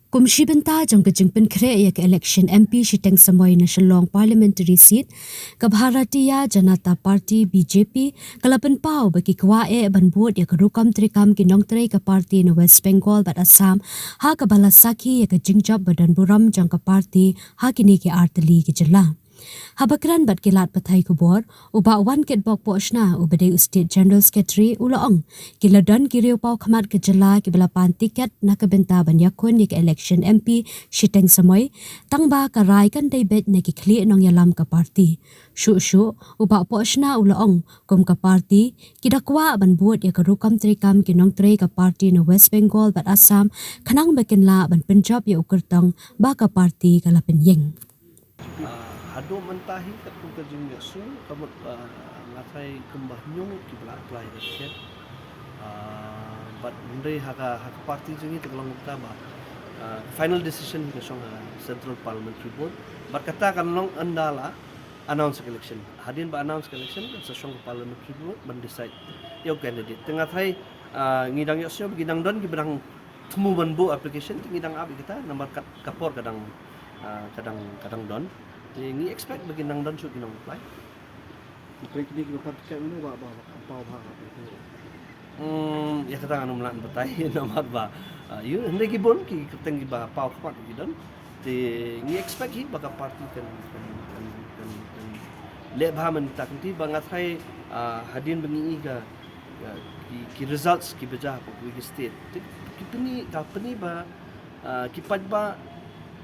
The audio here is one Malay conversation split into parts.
Kumshi benta jong ke jingpen kre yak election MP Shiteng Samoy National Parliamentary Seat ke Bharatiya Janata Party BJP kalapan pau bagi kwae ban buat yak rukam trikam kinong tre ke parti na West Bengal bat Assam ha ke balasaki yak jingjab badan buram jang ke parti ha kini ke arteli ke jela. Habakran bat kilat pathai kubor uba wan ket bok pochna ubade State General Secretary ulaong kiladan kiriu pau khamat ke jela ke belapan tiket na ke benta ban yakun ke election MP Shiteng Samoy tangba ka rai kan debet na ki khli nong yalam ka parti shu uba pochna ulaong kum ka parti kidakwa ban buat ya rukam trikam kinong tre ka parti na West Bengal bat Assam khanang bekenla ban Punjab ya ukertang ba ka parti kalapin yeng. Ado mentahi kat kuka jingga su kamut ngatai kembah nyung ki bela apply dekat but mendai haka parti jingi tegelang kita ba final decision ke song Central Parliamentary Board but kata kan long andala announce election hadin ba announce election sa song Parliamentary Board ban decide yo candidate tengah thai ngidang yo sio gidang don ki bedang temu ban bu application ngidang abi kita nomor kapor kadang don ni expect bagi nang dan shoot nang apply. Apply kini kita pakai mana ba apa Ya kata anu melan betai nomor ba. You hendak gibon ki keteng ba pau kapat gidan. Ti ni expect hi baka party kan le ba man tak ti ba ngatai hadin bengi ga ki results ki bejah apa ki state. Ki peni ba ki ba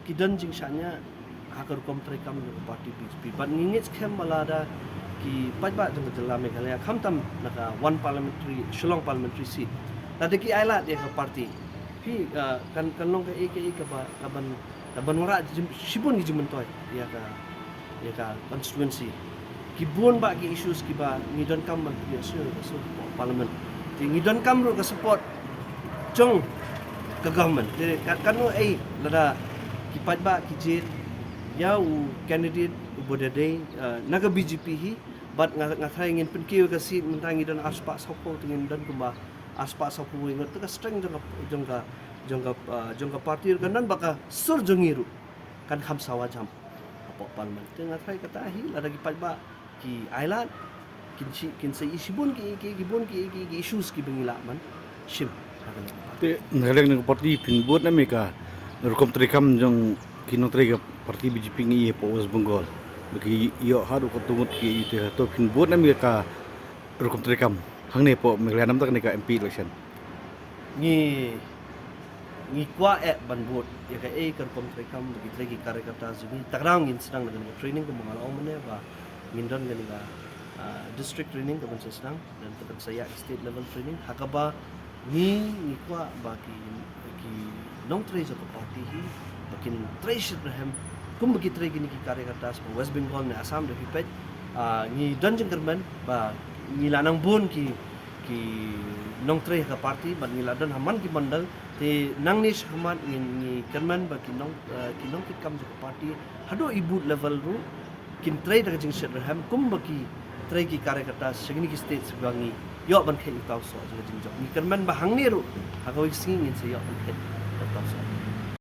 ki dan jing syanya hakar komtre kam parti BJP but ngingit kem malada ki pajba jeng jela Meghalaya khamtam naka one parliamentary Shillong parliamentary seat tadi ki ailat dia ke parti pi kan long ke ba kaban wara sibun gi jumentoy ya ka constituency ki bon ba ki issues ki ba ngidon kam ya so parliament ti ngidon kam ro ka support jong ke government kan no lada ki pajba ki jit ya candidate bodade naga BJP hi but ngathai ngin penkiu ka seat mentangi dan aspa sopo tingin dan kumba aspa sopo ingat ka strength jongka parti kan baka sur jongiru kan kham sawa jam apa parliament ngathai kata hi lagi pajba ki ailat kin se isibun ki issues ki bengila man shim te ngaleng ng parti pinbot na meka rukom trikam jong kinong trega parti BJP ngi po West Bengal bagi yo haru ko tungut ki ite to pinbot na meka rukom trikam hangne po meglanam tak nika MP election ni kwa ban bot ya ka kan kom trikam bagi tregi karekata zuni takrang ngin sedang dengan training ko mga laom ne ba ngindon ganila district training ko bansa sedang dan tekan saya state level training hakaba ni kwa bagi nong tre sa parti hi bakin treasure rahem kum bagi tre gini ki karyakata sa West Bengal na Assam de pipet ni donjeng kerman ba ni lanang bon ki nong tre ka parti ba ni ladan haman ki mandal te nang ni haman ni kerman ba ki nong ki kam sa parti hado ibu level ru kin tre da jing shit rahem kum bagi tre ki karyakata sa gini ki state sa bangi yo ban khay utaw so jing job ni kerman ba hang ni ru hagaw singin sa yo ban khay utaw so